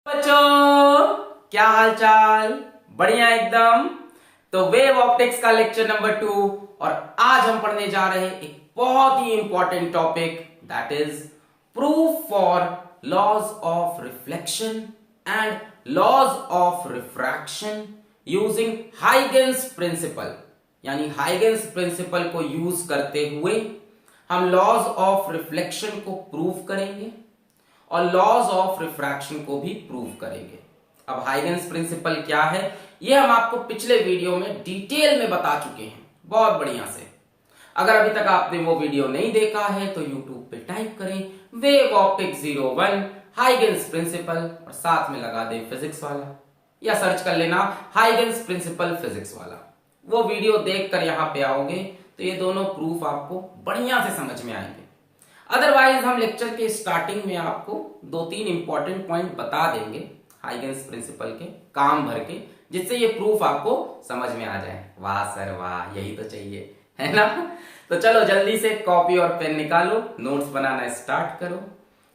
बच्चों, क्या हाल चाल? बढ़िया एकदम। तो वेव ऑप्टिक्स का लेक्चर नंबर 2 और आज हम पढ़ने जा रहे हैं एक बहुत ही important topic, that is proof for laws of reflection and laws of refraction using Huygens principle. यानी हाइगेंस प्रिंसिपल को यूज करते हुए हम लॉज ऑफ रिफ्लेक्शन को प्रूव करेंगे और लॉज ऑफ रिफ्रैक्शन को भी प्रूव करेंगे। अब हाइगेंस प्रिंसिपल क्या है, यह हम आपको पिछले वीडियो में डिटेल में बता चुके हैं, बहुत बढ़िया से। अगर अभी तक आपने वो वीडियो नहीं देखा है तो यूट्यूब पे टाइप करें वेव ऑप्टिक्स 01 हाइगेंस प्रिंसिपल और साथ में लगा दें फिजिक्स वाला, या सर्च कर लेना हाइगेंस प्रिंसिपल फिजिक्स वाला। वो वीडियो देखकर यहां पे आओगे तो ये दोनों प्रूफ आपको बढ़िया से समझ में आएंगे। अदरवाइज हम लेक्चर के स्टार्टिंग में आपको 2-3 इंपॉर्टेंट पॉइंट बता देंगे हाइगेंस प्रिंसिपल के काम भर के, जिससे ये प्रूफ आपको समझ में आ जाए। वाह सर वाह, यही तो चाहिए, है ना? तो चलो जल्दी से कॉपी और पेन निकालो, नोट्स बनाना स्टार्ट करो।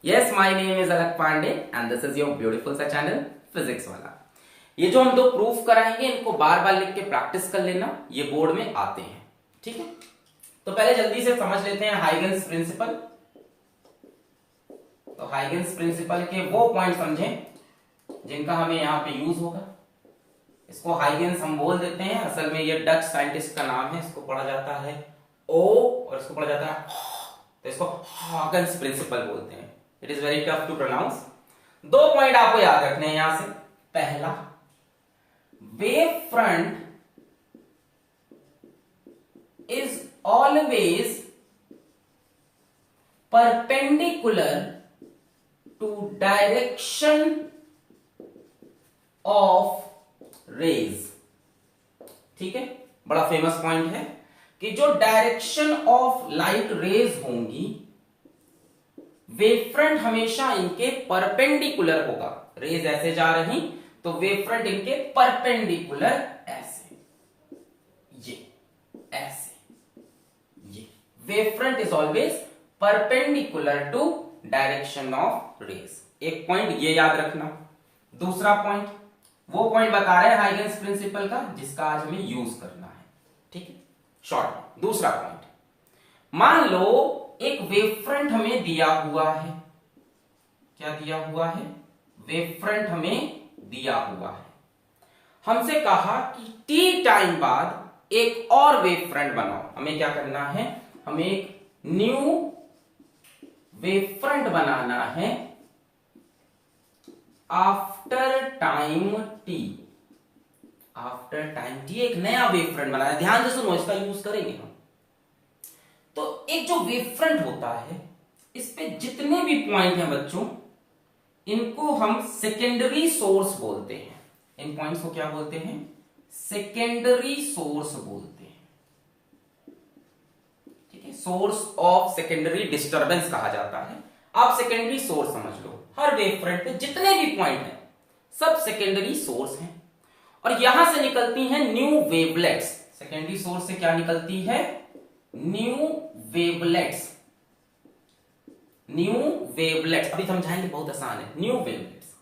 Yes, my name is Alakh Pandey and this is your beautiful सा चैनल फिजिक्स वाला। ये जो हम दो प्रूफ कराएंगे इनको बार बार लिख के प्रैक्टिस कर लेना, ये बोर्ड में आते हैं, ठीक है? तो पहले जल्दी से समझ लेते हैं हाइगेंस प्रिंसिपल। तो हाइगेंस प्रिंसिपल के वो पॉइंट समझें जिनका हमें यहां पे यूज होगा। इसको हाइगेंस हम बोल देते हैं, असल में ये डच साइंटिस्ट का नाम है। इसको पढ़ा जाता है ओ और इसको पढ़ा जाता है, तो इसको हाइगेंस प्रिंसिपल बोलते हैं। It is very tough to pronounce. दो पॉइंट आपको याद रखने हैं यहां से। पहला, wave front is always perpendicular to direction of rays। ठीक है, बड़ा फेमस पॉइंट है कि जो डायरेक्शन ऑफ लाइट रेज होंगी वेवफ्रंट हमेशा इनके परपेंडिकुलर होगा। रेज ऐसे जा रही तो वेवफ्रंट इनके परपेंडिकुलर ऐसे, ये ऐसे, ये wavefront is always perpendicular to direction of rays. एक पॉइंट ये याद रखना। दूसरा पॉइंट, वो पॉइंट बता रहे हैं हाइगेंस प्रिंसिपल का जिसका आज हमें यूज करना है, ठीक है? शॉर्ट। दूसरा पॉइंट, मान लो एक वेवफ्रंट हमें दिया हुआ है। क्या दिया हुआ है? वेवफ्रंट हमें दिया हुआ है। हमसे कहा कि टी टाइम बाद एक और वेवफ्रंट बनाओ। हमें क्या करना है? हमें एक न्यू वेवफ्रंट बनाना है after time T. After time T एक नया वेवफ्रंट बनाना है। ध्यान से सुनो, इसका यूज करेंगे हम। तो एक जो वेवफ्रंट होता है, इस पे जितने भी पॉइंट हैं बच्चों, इनको हम सेकेंडरी सोर्स बोलते हैं। इन पॉइंट्स को क्या बोलते हैं? सेकेंडरी सोर्स बोलते हैं। सोर्स ऑफ सेकेंडरी डिस्टरबेंस कहा जाता है। आप सेकेंडरी सोर्स समझ लो। हर वेवफ्रंट पे जितने भी पॉइंट हैं सब सेकेंडरी सोर्स हैं और यहां से निकलती हैं न्यू वेवलेट्स। सेकेंडरी सोर्स से क्या निकलती है? New wavelets. न्यू वेवलेट्स अभी समझाएंगे, बहुत आसान है। New wavelets.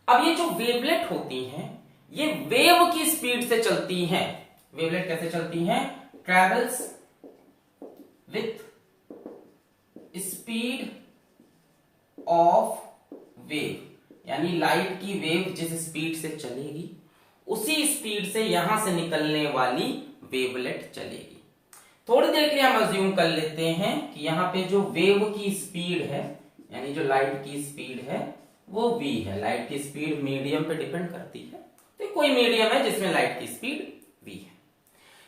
अब ये जो वेवलेट होती हैं ये वेव की स्पीड से चलती हैं। वेवलेट कैसे चलती हैं? Travels with speed of wave, यानी लाइट की वेव जिस स्पीड से चलेगी उसी स्पीड से यहां से निकलने वाली वेवलेट चलेगी। थोड़ी देर के लिए हम अज्यूम कर लेते हैं कि यहां पे जो वेव की स्पीड है, यानी जो लाइट की स्पीड है वो v है। लाइट की स्पीड मीडियम पे डिपेंड करती है, तो कोई मीडियम है जिसमें लाइट की स्पीड v है।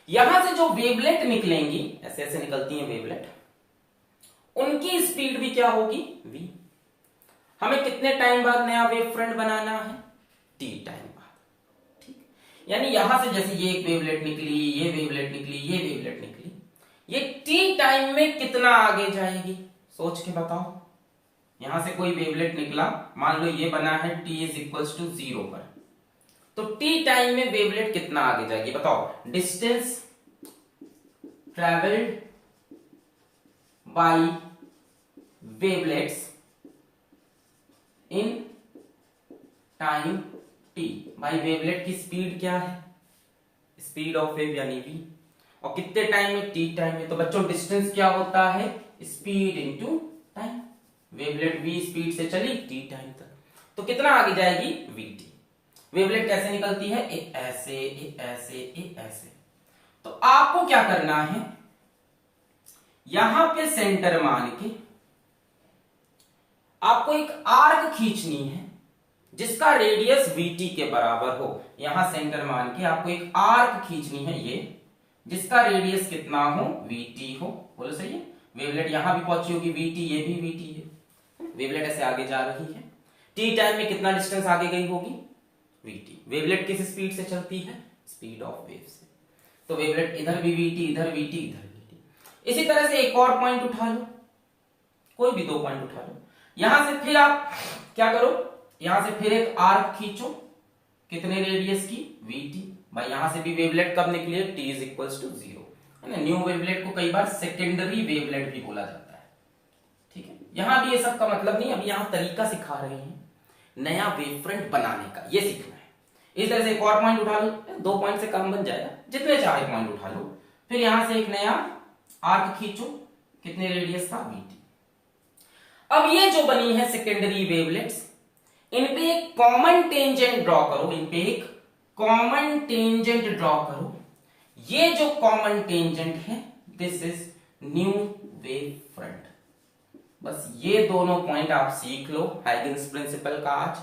यहां से जो वेवलेट निकलेंगी, ऐसे ऐसे निकलती हैं वेवलेट, उनकी स्पीड भी क्या होगी? v। हमें कितने टाइम बाद नया वेवफ्रंट बनाना है? t टाइम बाद, ठीक? यानी यहां से जैसे ये एक वेवलेट निकली, ये वेवलेट निकली, ये वेवलेट निकली, ये t टाइम में कितना आगे जाएगी? सोच के बताओ। यहां से कोई वेवलेट निकला, मान लो ये बना है t इज इक्वल्स टू 0 पर, तो t टाइम में वेवलेट कितना आगे जाएगी? बताओ। Distance travelled by wavelets in time t। भाई वेवलेट की स्पीड क्या है, स्पीड ऑफ वेव यानी v, और कितने टाइम में, t टाइम में। तो बच्चों डिस्टेंस क्या होता है, speed into time. Wavelet v speed से चली t टाइम तक, तो कितना आगे जाएगी, vt। वेवलेट कैसे निकलती है, एक ऐसे, एक ऐसे, एक ऐसे। तो आपको क्या करना है, यहां पे सेंटर मान के आपको एक आर्क खींचनी है जिसका रेडियस vt के बराबर हो। यहां सेंटर मान के आपको एक आर्क खींचनी है ये, जिसका रेडियस कितना हो, vt हो। बोलो सही है। वेवलेट यहां भी पहुंची होगी vt, ये भी vt है। वेवलेट ऐसे आगे जा रही है, t टाइम में कितना डिस्टेंस आगे गई होगी, vt। वेवलेट किस स्पीड से चलती है, स्पीड ऑफ वेव से। तो वेवलेट इधर भी vt, इधर vt, इधर vt। इसी तरह से एक और पॉइंट उठा लो, कोई भी दो पॉइंट उठा लो। यहां से फिर आप क्या करो, यहां से फिर एक आर्क खींचो, कितने रेडियस की, vt। भाई यहां से भी वेवलेट कब निकली है, t इज इक्वल्स टू 0, है ना। न्यू वेवलेट को कई बार सेकेंडरी वेवलेट भी बोला जाता है, ठीक है। यहां भी ये सब का मतलब नहीं, अभी यहां तरीका सिखा रहे हैं नया वेव फ्रंट बनाने का, ये सीखना है। इस तरह से एक और पॉइंट उठा लो, दो पॉइंट से काम बन जाएगा, जितने चाहे पॉइंट उठा लो। फिर यहां से एक नया आर्क खींचो, कितने रेडियस का, vt। अब ये जो बनी है सेकेंडरी वेवलेट्स, इन पे एक कॉमन टेंजेंट ड्रॉ करो, इन पे एक कॉमन टेंजेंट ड्रॉ करो। ये जो कॉमन टेंजेंट है, this is new wave front. बस ये दोनों पॉइंट आप सीख लो हाइगेन्स प्रिंसिपल का आज,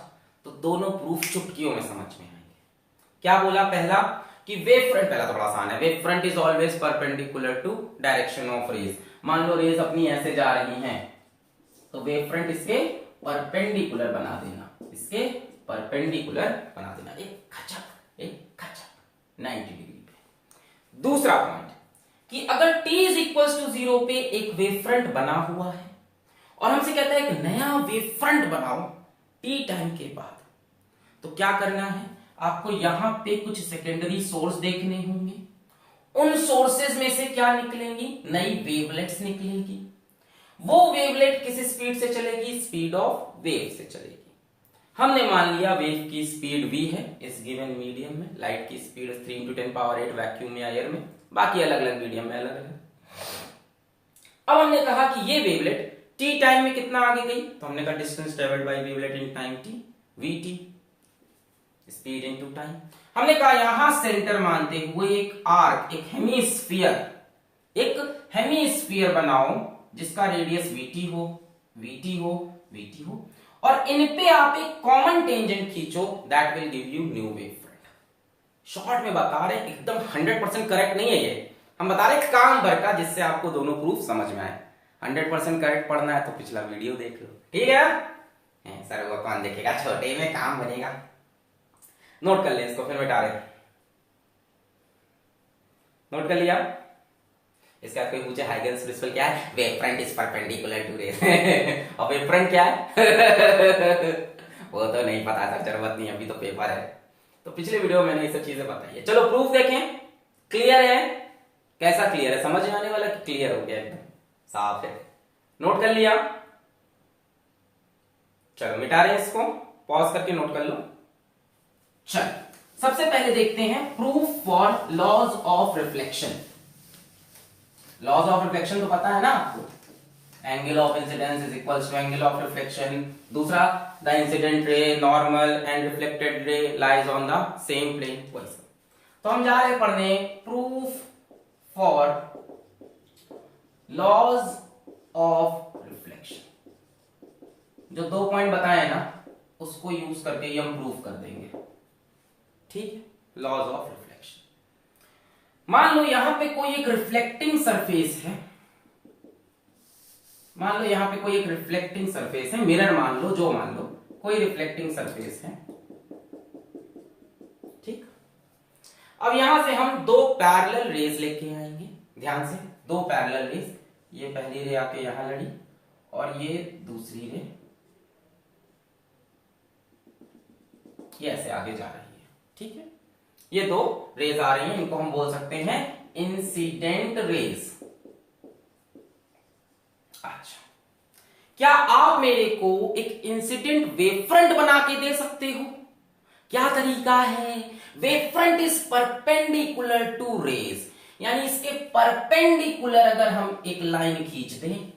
तो दोनों प्रूफ चुटकियों में समझ में आएंगे। क्या बोला, पहला कि वेव फ्रंट, पहला तो बड़ा आसान है, wave front is always perpendicular to direction of rays. मान लो रेज अपनी ऐसे जा रही हैं, तो वेव फ्रंट इसके परपेंडिकुलर बना देना, इसके परपेंडिकुलर बना देना, एक खचक 90 डिग्री पे। दूसरा पॉइंट कि अगर t इज इक्वल टू 0 पे एक वेव फ्रंट बना हुआ है और हमसे कहता है एक नया वेव फ्रंट बनाओ t टाइम के बाद, तो क्या करना है, आपको यहां पे कुछ सेकेंडरी सोर्स देखने होंगे। उन सोर्सेज में से क्या निकलेंगी, नई वेवलेट्स निकलेंगी। वो वेवलेट किस स्पीड से चलेगी, स्पीड ऑफ वेव से चलेगी। हमने मान लिया वेव की स्पीड v है इस गिवन मीडियम में, लाइट की स्पीड 3 × 10⁸ वैक्यूम या एयर में, बाकी अलग अलग मीडियम में अलग अलग। अब हमने कहा कि ये वेवलेट t टाइम में कितना आगे गई, तो हमने कहा distance travelled by wavelet in time t, vt speed into time. हमने कहा यहां सेंटर मानते हुए एक आर्क, एक हेमीस्फीयर बनाओ जिसका रेडियस vt हो, vt हो, vt हो, और इन पे आप एक कॉमन टेंजेंट खींचो, that will give you new wave front. Short में बता रहे, एकदम 100% करेक्ट नहीं है ये, हम बता रहे काम भर का, जिससे आपको दोनों प्रूफ समझ में आए। 100% करेक्ट पढ़ना है तो पिछला वीडियो देख लो, ठीक है। सर वो कौन देखेगा, छोटे में काम बनेगा। नोट कर ले इसको, फिर मिटा रहे, नोट कर लिया। इसका कोई पूछे हाइगेन्स प्रिंसिपल क्या है, wave front is perpendicular to rays और वेव फ्रंट क्या है वो तो नहीं पता सर, जरूरत नहीं, अभी तो पेपर है। तो पिछले वीडियो में मैंने ये सब चीजें बताई है। चलो प्रूफ देखें, क्लियर है, कैसा क्लियर है, समझ में आने वाला कि क्लियर हो गया, एकदम साफ है। नोट कर लिया, चलो मिटा रहे हैं इसको, पॉज करके नोट कर लो। चल सबसे पहले देखते हैं proof for laws of reflection. Laws of reflection तो पता है ना आपको, angle of incidence is equals to angle of reflection. दूसरा, the incident ray, normal and reflected ray lies on the same plane. वैसे तो हम जा रहे पढ़ने proof for laws of reflection. जो दो पॉइंट बताए ना उसको यूज करके ही हम प्रूफ कर देंगे, ठीक है। लॉज ऑफ रिफ्लेक्शन, मान लो यहां पे कोई एक रिफ्लेक्टिंग सरफेस है, मान लो यहां पे कोई एक रिफ्लेक्टिंग सरफेस है, मिरर मान लो, जो मान लो कोई रिफ्लेक्टिंग सरफेस है, ठीक। अब यहां से हम दो पैरेलल रेज लेके आएंगे, ध्यान से, दो पैरेलल रेज, ये पहली रे आके यहां लड़ी और ये दूसरी रे ये ऐसे आगे जा रही है, ठीक है। ये दो रेज आ रही हैं, इनको हम बोल सकते हैं इंसिडेंट रेज। अच्छा, क्या आप मेरे को एक इंसिडेंट वेव फ्रंट बना के दे सकते हो? क्या तरीका है? Wave front is perpendicular to rays, यानी इसके परपेंडिकुलर अगर हम एक लाइन खींच दें,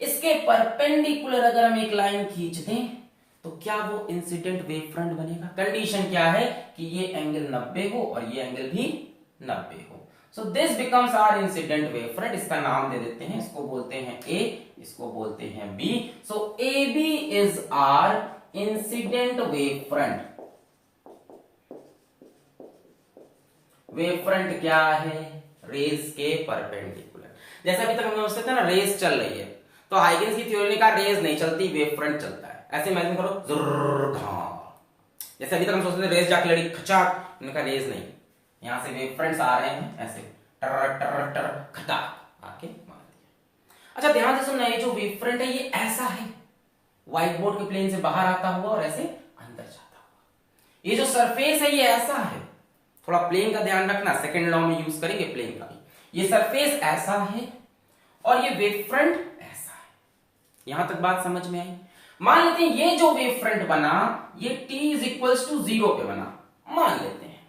इसके परपेंडिकुलर अगर हम एक लाइन खींच दें तो क्या वो इंसिडेंट वेव फ्रंट बनेगा? कंडीशन क्या है कि ये एंगल 90 हो और ये एंगल भी 90 हो। So this becomes our incident wave front. इसका नाम दे देते हैं, इसको बोलते हैं ए, इसको बोलते हैं B. So A B is our incident wave front. Wave front क्या है? रेज के परपेंडिकुलर। जैसे अभी तक हम समझते थे ना, रेज चल रही है तो हाइगेंस की थ्योरी ने कहा रेज नहीं चलती, वेव फ्रंट चलता है। ऐसे इमेजिन करो, जैसे अभी तक हम सोचते थे रेज जाके लड़ी खचाक, उन्होंने कहा रेज नहीं, यहां से वेव फ्रंट्स आ रहे हैं ऐसे टर टर टर खटाक आके मार दिया। अच्छा ध्यान से सुनना, ये जो वेव फ्रंट है ये ऐसा है, व्हाइट बोर्ड के प्लेन से बाहर आता हुआ और ऐसे अंदर जाता हुआ। ये जो सरफेस है ये ऐसा है, थोड़ा प्लेन का ध्यान रखना, सेकंड लॉ में यूज करेंगे प्लेन का भी। ये सरफेस ऐसा है और ये वेव फ्रंट ऐसा है। यहां तक बात समझ में आई? मान लेते हैं ये जो वेव फ्रंट बना ये t इज इक्वल्स टू 0 पे बना, मान लेते हैं।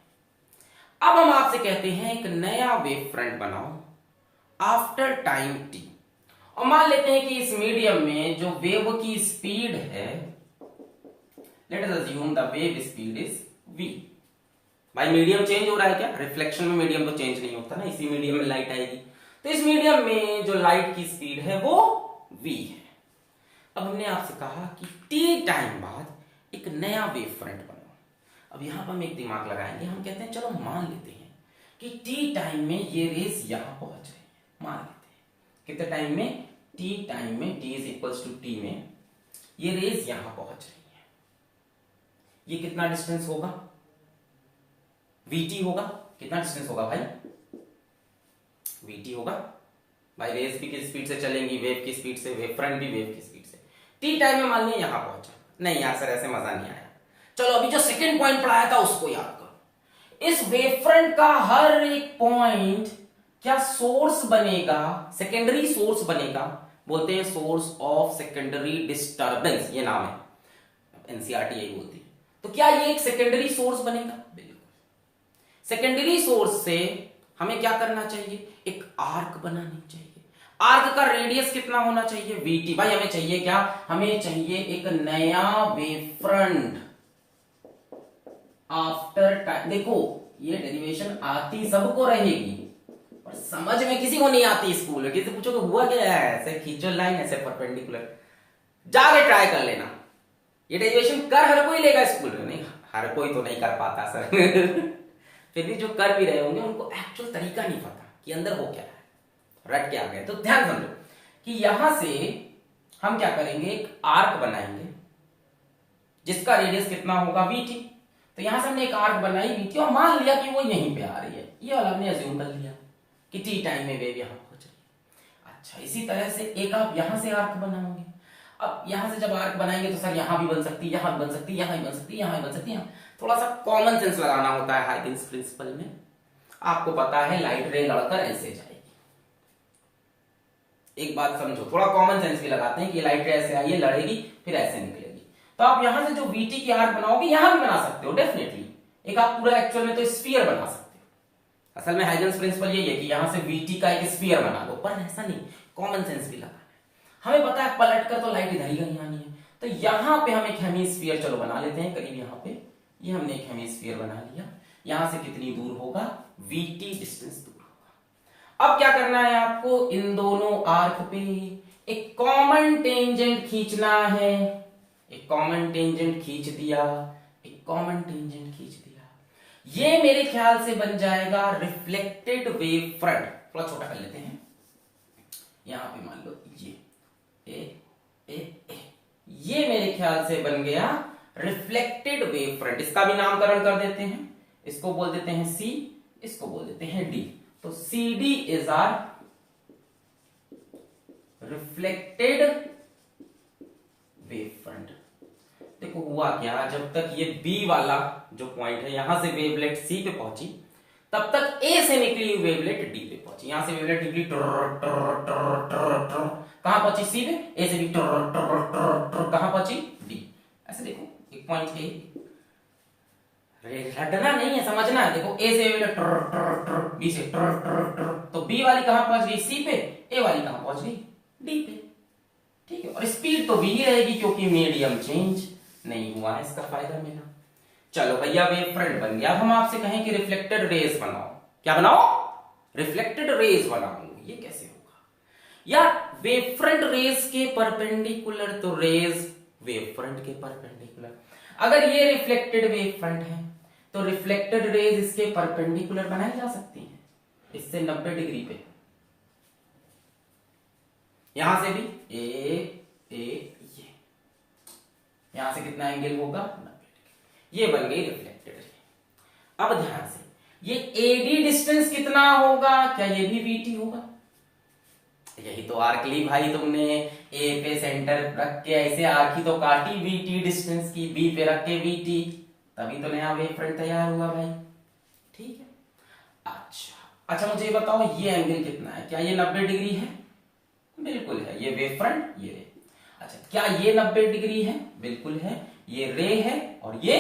अब हम आपसे कहते हैं एक नया वेव फ्रंट बनाओ आफ्टर टाइम t, और मान लेते हैं कि इस मीडियम में जो वेव की स्पीड है, let us assume the wave speed is v। भाई मीडियम चेंज हो रहा है क्या? रिफ्लेक्शन में मीडियम तो चेंज नहीं होता ना, इसी मीडियम में लाइट आएगी, तो इस मीडियम में जो लाइट की स्पीड है वो v है। अब हमने आपसे कहा कि t टाइम बाद एक नया वेव फ्रंट बनाओ। अब यहां पर हम एक दिमाग लगाएंगे, हम कहते हैं चलो मान लेते हैं कि t टाइम में ये रेस यहां पहुंच रही है, मान लेते हैं कितने टाइम में? t टाइम में, t is equals to t में ये रेस यहां पहुंच रही है। ये कितना डिस्टेंस होगा? vt होगा। कितना डिस्टेंस होगा भाई? vt होगा। भाई रेस भी किस स्पीड से चलेंगी? वेव की स्पीड से, वेव फ्रंट भी वेव की स्पीड से। टी टाइम में मान लिया यहां पहुंचा, नहीं यार सर ऐसे मजा नहीं आया। चलो अभी जो सेकंड पॉइंट पढ़ाया था उसको याद करो। इस वेव फ्रंट का हर एक पॉइंट क्या सोर्स बनेगा? सेकेंडरी सोर्स बनेगा, बोलते हैं सोर्स ऑफ सेकेंडरी डिस्टर्बेंस, ये नाम है, एनसीईआरटी यही बोलती है। तो क्या ये एक सेकेंडरी सोर्स बनेगा? बिल्कुल। सेकेंडरी सोर्स से हमें क्या करना चाहिए? एक आर्क बनानी चाहिए। आर्क का रेडियस कितना होना चाहिए? vt। भाई हमें चाहिए क्या? हमें चाहिए एक नया वेव फ्रंट आफ्टर टाइम। देखो ये डेरिवेशन आती सबको रहेगी और समझ में किसी को नहीं आती स्कूल में। किसी पूछो कि हुआ क्या है, ऐसे खींचो लाइन ऐसे परपेंडिकुलर, जाके ट्राई कर लेना। ये डेरिवेशन कर हर कोई लेगा स्कूल में, नहीं हर कोई तो नहीं कर पाता सर फिर भी जो कर भी रहे होंगे उनको एक्चुअल तरीका नहीं पता कि अंदर हो क्या है, रट के आ गए। तो ध्यान समझो कि यहां से हम क्या करेंगे, एक आर्क बनाएंगे जिसका रेडियस कितना होगा? vt। तो यहां से हमने एक आर्क बनाई vt और मान लिया कि वो यहीं पे आ रही है, ये वाला हमने अज्यूम कर लिया कि t टाइम में वेव यहां पहुंच रही है। अच्छा इसी तरह से एक आप यहां से आर्क बनाओगे। अब यहां से जब आर्क बनाएंगे तो सर यहां भी बन सकती है, यहां भी बन सकती है, यहां भी बन सकती है, यहां भी बन सकती है। थोड़ा सा कॉमन सेंस लगाना होता है हाइगेंस प्रिंसिपल में। आपको पता है लाइट रे लड़कर ऐसे जाएगी। एक बात समझो, थोड़ा कॉमन सेंस भी लगाते हैं कि लाइट रे ऐसे आई है, लड़ेगी, फिर ऐसे निकलेगी। तो आप यहां से जो vt की आर्क बनाओगे यहां भी बना सकते हो डेफिनेटली। एक आप पूरा एक्चुअल में तो स्फीयर बना सकते हो। असल में हाइगेंस प्रिंसिपल यही है कि यहां से vt का एक स्फीयर बना दो, पर ऐसा नहीं, कॉमन सेंस भी लगाना है। हमें पता है पलट कर तो लाइट इधर ही कहीं आनी है, तो यहां पे हम एक हेमिस्फीयर चलो बना लेते हैं करीब यहां पे। ये हमने एक हेमिस्फीयर बना लिया। यहां से कितनी दूर होगा? vt डिस्टेंस दूर होगा। अब क्या करना है आपको? इन दोनों आर्क पे एक कॉमन टेंजेंट खींचना है। एक कॉमन टेंजेंट खींच दिया, एक कॉमन टेंजेंट खींच दिया। ये मेरे ख्याल से बन जाएगा रिफ्लेक्टेड वेव फ्रंट। थोड़ा छोटा कर लेते हैं, यहां पे मान लो ये मेरे ख्याल से बन गया रिफ्लेक्टेड वेव फ्रंट। इसका भी नामकरण कर देते हैं, इसको बोल देते हैं C, इसको बोल देते हैं D। तो CD is our reflected wave front. देखो हुआ क्या, जब तक ये B वाला जो पॉइंट है यहां से वेवलेट C पे पहुंची, तब तक A से निकली हुई वेवलेट D पे पहुंची। यहां से वेवलेट निकली कहां पहुंची? C पे। A से भी कहां पहुंची? D। ऐसे देखो एक पॉइंट A, रटना नहीं है, समझना है। देखो ए से ट्र ट्र ट्र, बी से ट्र ट्र ट्र, तो बी वाली कहां पहुंच गई? सी पे। ए वाली कहां पहुंच गई? डी पे। ठीक है, और स्पीड तो भी रहेगी क्योंकि मीडियम चेंज नहीं हुआ है, इसका फायदा मिला। चलो भैया वेव फ्रंट बन गया। अब हम आपसे कहें कि रिफ्लेक्टेड रेज बनाओ। क्या बनाओ? रिफ्लेक्टेड रेज बनाओ। ये कैसे होगा यार? वेव फ्रंट रेज के परपेंडिकुलर, तो रेज वेव फ्रंट के परपेंडिकुलर। अगर ये रिफ्लेक्टेड वेव फ्रंट है तो रिफ्लेक्टेड रेज इसके परपेंडिकुलर बनाई जा सकती है, इससे 90 डिग्री पे। यहां से भी ये यहां से कितना एंगल होगा? 90 डिग्री। ये बन गई रिफ्लेक्टेड रे। अब ध्यान से, ये एडी डिस्टेंस कितना होगा? क्या ये भी वीटी होगा? यही तो आर्क ली भाई तुमने। ए पे सेंटर रख के ऐसे आर्क ही तो काटी, वीटी डिस्टेंस की, बी पे रख के वीटी, तभी तो नया वेव फ्रंट तैयार हुआ भाई। ठीक है, अच्छा मुझे ये बताओ, ये एंगल कितना है? क्या ये 90 डिग्री है? बिल्कुल है। ये वेव फ्रंट, ये रे। अच्छा, क्या ये 90 डिग्री है? बिल्कुल है। ये रे है और ये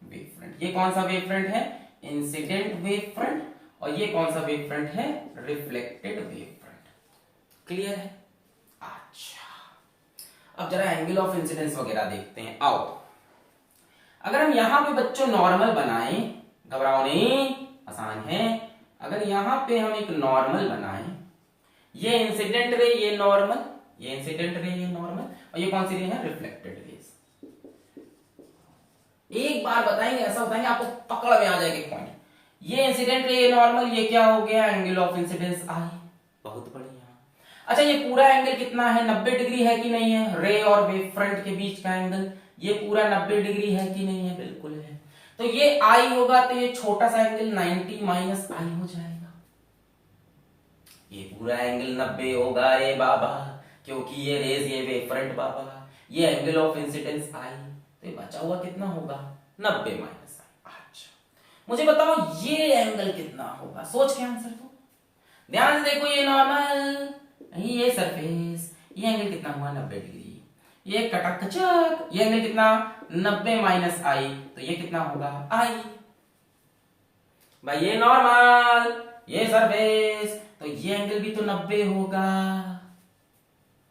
वेव फ्रंट। ये कौन सा वेव फ्रंट है? Incident wave front. और ये कौन सा वेव फ्रंट है? Reflected wave front. क्लियर है? अच्छा, अब जरा एंगल ऑफ इंसिडेंस वगैरह देखते हैं। आओ, अगर हम यहां पे बच्चों नॉर्मल बनाएं, घबराओ नहीं, आसान है। अगर यहां पे हम एक नॉर्मल बनाएं, ये इंसिडेंट रे, ये नॉर्मल, ये इंसिडेंट रे, ये नॉर्मल, और ये कौन सी रे है? Reflected raise. एक बार बताएंगे, ऐसा बताएंगे आपको पकड़ में आ जाएगा पॉइंट। ये इंसिडेंट रे, ये नॉर्मल, ये क्या हो गया? एंगल ऑफ इंसिडेंस आई। बहुत बढ़िया। अच्छा, ये पूरा एंगल कितना है? 90 डिग्री है कि नहीं है? रे और वेव फ्रंट के बीच का एंगल ये पूरा 90 डिग्री है कि नहीं है? बिल्कुल है। तो ये आई होगा, तो ये छोटा सा एंगल 90 माइनस आई हो जाएगा। ये पूरा एंगल 90 होगा रे बाबा, क्योंकि ये रेज, ये वेव फ्रंट बाबा, ये एंगल ऑफ इंसिडेंस आई, तो ये बचा हुआ कितना होगा? 90 माइनस आई। अच्छा, मुझे बताओ ये एंगल कितना होगा? सोच के आंसर दो। ध्यान से देखो, ये नॉर्मल, ये सरफेस, ये एंगल कितना हुआ? 90 डिग्री। ये कटक, ये एंगल कितना? 90 माइनस आई, तो ये कितना होगा? आई। भाई ये नॉर्मल, ये सरफेस, तो ये एंगल भी तो 90 होगा,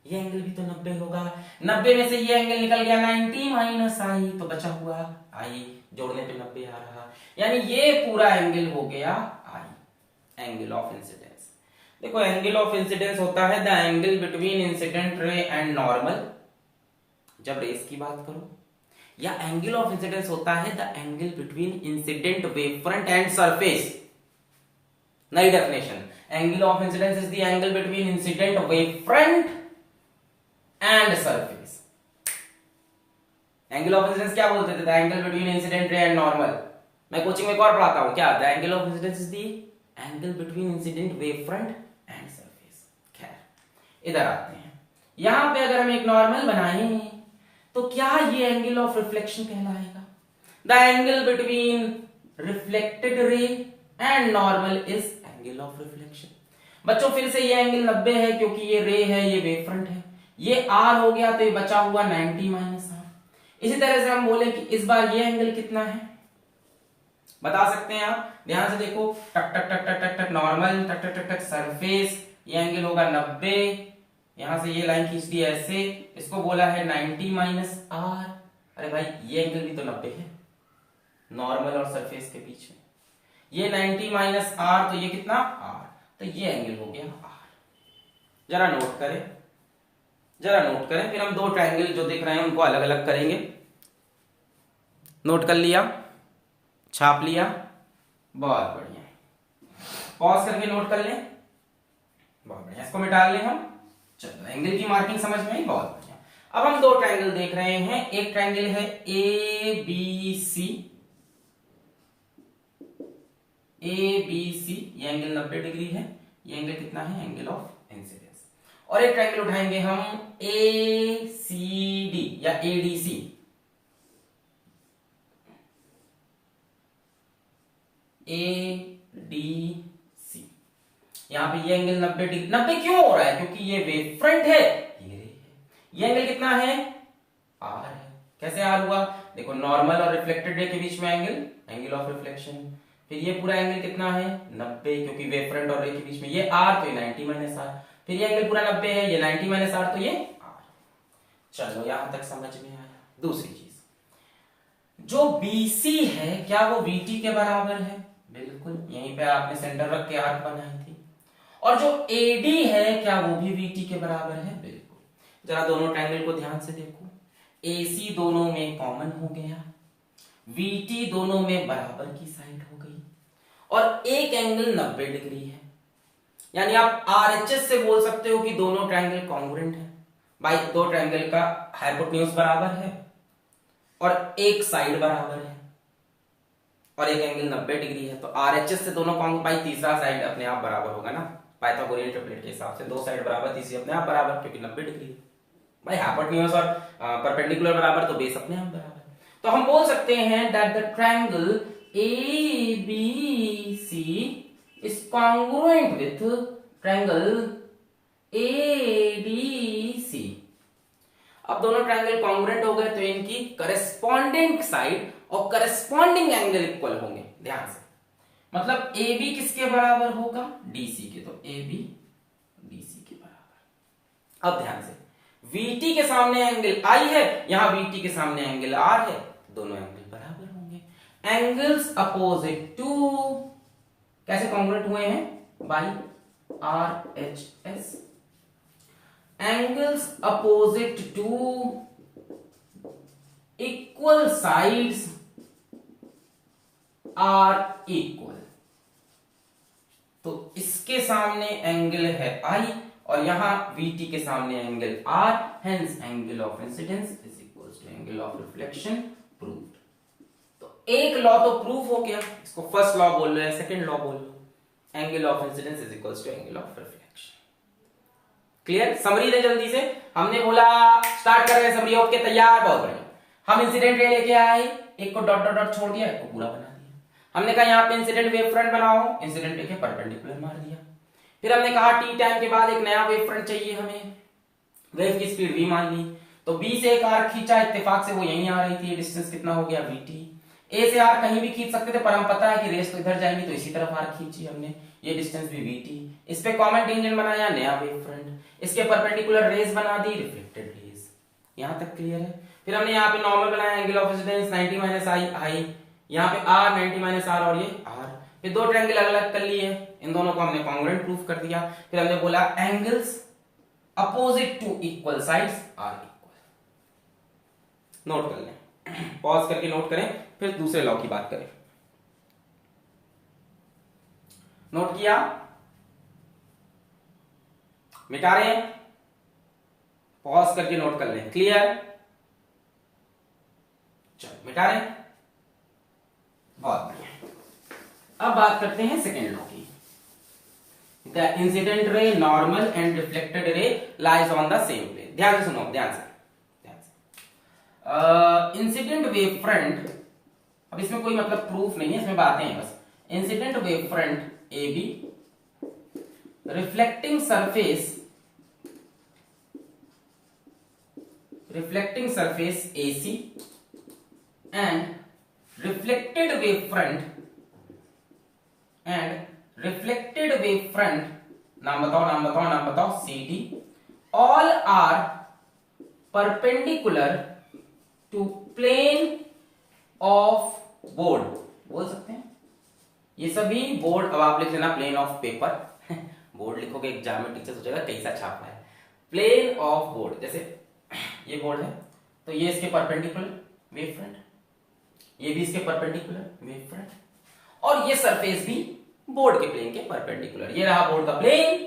ये एंगल भी तो 90 होगा। 90 में से ये एंगल निकल गया 90 माइनस आई, तो बचा हुआ आई, जोड़ने पे 90 आ रहा, यानी ये पूरा एंगल हो गया आई, एंगल ऑफ इंसिडेंस। देखो, एंगल ऑफ इंसिडेंस होता है the angle between incident ray and normal, जब रेस की बात करो, या एंगल ऑफ इंसिडेंस होता है the angle between incident wave front and surface. नई definition, angle of incidence is the angle between incident wave front and surface. Angle of incidence क्या बोलते थे? The angle between incident ray and normal. मैं coaching में एक और पढ़ाता हूं, क्या? The angle of incidence is the angle between incident wave front and surface. खैर, इधर आते हैं। यहां पे अगर हम एक नॉर्मल बनाएं तो क्या ये एंगल ऑफ रिफ्लेक्शन कहलाएगा? The angle between reflected ray and normal is angle of reflection. बच्चों फिर से ये एंगल 90 है क्योंकि ये रे है, ये वेव फ्रंट है, ये आर हो गया, तो ये बचा हुआ 90 माइनस आर। इसी तरह से हम बोले कि इस बार ये एंगल कितना है, बता सकते हैं आप? ध्यान से देखो, टक टक टक टक टक टक नॉर्मल, टक टक टक टक सरफेस, ये एंगल होगा 90, यहां से ये लाइन खींच दी ऐसे, इसको बोला है 90 माइनस आर। अरे भाई ये एंगल भी तो 90 है नॉर्मल और सरफेस के बीच में, ये 90 माइनस आर, तो ये कितना? आर, तो ये एंगल हो गया आर। जरा नोट करें, जरा नोट करें, फिर हम दो ट्रायंगल जो दिख रहे हैं उनको अलग अलग करेंगे। नोट कर लिया? छाप लिया? बहुत बढ़िया। पॉज करके नोट कर लें, बहुत बढ़िया। इसको मिटा लें हम। चलो, एंगल की मार्किंग समझ में आई, बहुत बढ़िया। अब हम दो ट्रायंगल देख रहे हैं। एक ट्रायंगल है ए बी सी, ये एंगल 90 डिग्री है, ये एंगल कितना है? Angle of incidence. और एक ट्रायंगल उठाएंगे हम ए सी डी या एडीसी, एडीसी। यहां पे ये एंगल 90 डिग्री, 90 क्यों हो रहा है? क्योंकि ये वेव फ्रंट है, ये एंगल कितना है? आर है। कैसे आर हुआ? देखो नॉर्मल और रिफ्लेक्टेड रे के बीच में एंगल ऑफ रिफ्लेक्शन। फिर ये पूरा एंगल कितना है 90, क्योंकि वेव फ्रंट और रे के बीच में ये r तो ये 90 माइनस r, फिर ये एंगल पूरा 90 है, ये 90 माइनस r तो ये r। चलो यहां तक समझ में आया। दूसरी चीज, जो BC है क्या वो VT के बराबर है? बिल्कुल, यहीं पे आपने सेंटर रख के आर्क बनाई थी। और जो AD है क्या वो भी VT के बराबर है? बिल्कुल। जरा दोनों ट्रायंगल को ध्यान से देखो, AC दोनों में कॉमन हो गया, VT दोनों में बराबर की साइड हो गई, और एक एंगल 90 डिग्री है। यानी आप RHS से बोल सकते हो कि दोनों ट्रायंगल कॉन्ग्रुएंट है। भाई दो ट्रायंगल का हाइपोटेन्यूज बराबर है और एक साइड बराबर है और एक एंगल 90 डिग्री है, तो RHS से दोनों भाई तीसरा साइड अपने आप बराबर होगा ना, पाइथागोरियन ट्रिपलेट के हिसाब से दो साइड बराबर, तीसरी अपने आप बराबर, क्योंकि 90 डिग्री है। भाई हाइपोटेन्यूज और परपेंडिकुलर बराबर तो बेस अपने आप बराबर। तो हम बोल सकते हैं that the triangle ABC is congruent with triangle ADC। अब दोनों ट्रायंगल कॉन्ग्रुएंट हो गए तो इनकी करस्पॉन्डिंग साइड और करस्पॉन्डिंग एंगल इक्वल होंगे। ध्यान से, मतलब AB किसके बराबर होगा? DC के, तो AB DC के बराबर। अब ध्यान से, VT के सामने एंगल I है, यहां VT के सामने एंगल R है, दोनों एंगल बराबर होंगे। एंगल्स अपोजिट टू कैसे कॉन्ग्रुएंट हुए हैं? By RHS। angles opposite to equal sides are equal। तो इसके सामने एंगल है I और यहां VT के सामने angle R, hence angle of incidence is equals to angle of reflection proved। तो एक लॉ तो प्रूफ हो गया, इसको फर्स्ट लॉ बोल लो या सेकंड लॉ बोल लो, angle of incidence is equals to angle of reflection. Clear? Summary दे जल्दी से। हमने बोला स्टार्ट कर रहे हैं समरी, ओके तैयार, बहुत बढ़िया। हम इंसिडेंट रे लेके आए, एक को डॉट डॉट डॉट छोड़ दिया, एक को पूरा बना दिया। हमने कहा यहाँ पे इंसिडेंट वेव फ्रंट बनाओ, इंसिडेंट रे के परपेंडिकुलर मार दिया। फिर हमने कहा टी टाइम के बाद एक नया वेव फ्रंट चाहिए हमें, वेव की स्पीड v मान ली, तो b से एक आर्क खींचा, इत्तेफाक से वो यहीं आ रही थी, डिस्टेंस कितना हो गया vt। a से आर्क कहीं भी खींच सकते थे, पर हम पता है कि रेस तो इधर जाएंगी, तो इसी तरफ आर्क खींची हमने, ये डिस्टेंस भी vt। इस पे कॉमन टेंजेंट बनाया, नया वेव फ्रंट, इसके परपेंडिकुलर रेस बना दी, रिफ्लेक्टेड रेस। यहां तक क्लियर है? फिर हमने यहाँ पे नॉर्मल बनाया, angle of incidence 90 minus i, यहाँ पे r 90 माइनस r और ये r। फिर दो ट्रायंगल अलग अलग कर लिए, इन दोनों को हमने कॉन्ग्रुएंट प्रूफ कर दिया। फिर हमने बोला angles opposite to equal sides are equal. Note कर लें, पॉज करके नोट करें, फिर दूसरे लॉ की बात करें। नोट किया? मिटा रहे हैं? पॉज करके नोट कर लें। क्लियर? चलो मिटा रहे हैं, बहुत बढ़िया। अब बात करते हैं सेकेंड लॉ की। The incident ray, normal and reflected ray lies on the same plane। ध्यान से सुनो, ध्यान से। इंसिडेंट वेव फ्रंट, अब इसमें कोई मतलब प्रूफ नहीं है, इसमें बातें हैं बस। Incident wave front AB, reflecting surface AC and reflected wave front नाम बताओ CD, all are perpendicular to plane of board। बोल सकते हैं ये सभी बोर्ड, अब आप लिख लेना प्लेन ऑफ पेपर बोर्ड लिखोगे एग्जाम में टीचर सोचेगा कैसा छापा है। प्लेन ऑफ बोर्ड, जैसे ये बोर्ड है तो ये इसके परपेंडिकुलर वेव फ्रंट, ये भी इसके परपेंडिकुलर वेव फ्रंट, और ये सरफेस भी बोर्ड के प्लेन के परपेंडिकुलर। ये रहा बोर्ड का प्लेन,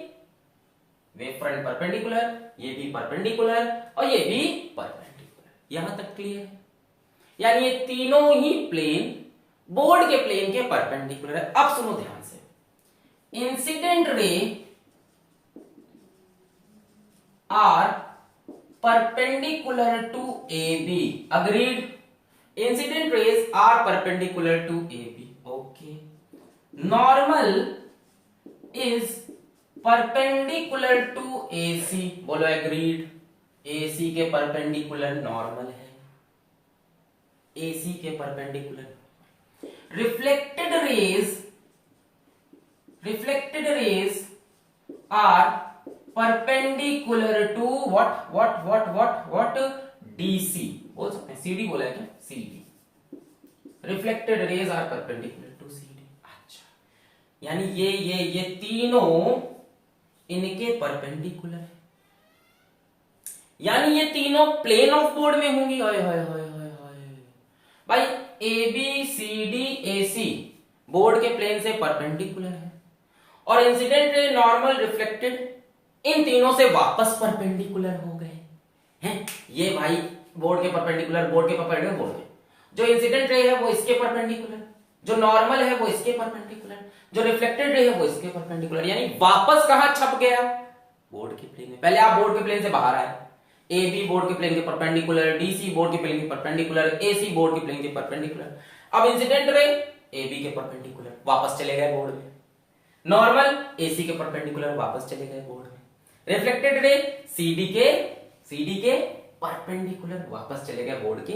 वेव फ्रंट परपेंडिकुलर, ये भी परपेंडिकुलर और ये भी परपेंडिकुलर। यहां तक क्लियर है? यानी ये तीनों ही प्लेन बोर्ड के प्लेन के परपेंडिकुलर है। अब सुनो ध्यान से, incident ray are perpendicular to AB। Agreed? Incident rays are perpendicular to AB। Okay. Normal is perpendicular to AC। बोलो एग्रीड? AC के परपेंडिकुलर नॉर्मल है, AC के perpendicular. reflected rays are perpendicular to what DC बोल सकते हैं, CD बोला है क्या, CD। Reflected rays are perpendicular to CD। अच्छा, यानी ये तीनों इनके परपेंडिकुलर है, यानी ये तीनों प्लेन ऑफ बोर्ड में होंगी। हाय हाय हाय हाय हाय भाई, ABCD AC बोर्ड के प्लेन से परपेंडिकुलर है, और इंसिडेंट रे, नॉर्मल, रिफ्लेक्टेड, इन तीनों से वापस परपेंडिकुलर हो गए हैं। ये भाई बोर्ड के परपेंडिकुलर, बोर्ड के परपेंडिकुलर, बोर्ड के जो इंसिडेंट रे है वो इसके परपेंडिकुलर, जो नॉर्मल है वो इसके परपेंडिकुलर, जो रिफ्लेक्टेड रे है वो इसके परपेंडिकुलर, यानी वापस कहां छप गया, बोर्ड के प्लेन में। पहले आप बोर्ड के प्लेन से बाहर आए, AB बोर्ड के प्लेन के परपेंडिकुलर, DC बोर्ड के प्लेन के परपेंडिकुलर, AC बोर्ड के प्लेन के परपेंडिकुलर। अब इंसिडेंट रे AB के परपेंडिकुलर, वापस चले गए बोर्ड में। नॉर्मल AC के परपेंडिकुलर, वापस चले गए बोर्ड में। रिफ्लेक्टेड रे CD के परपेंडिकुलर, वापस चले गए बोर्ड के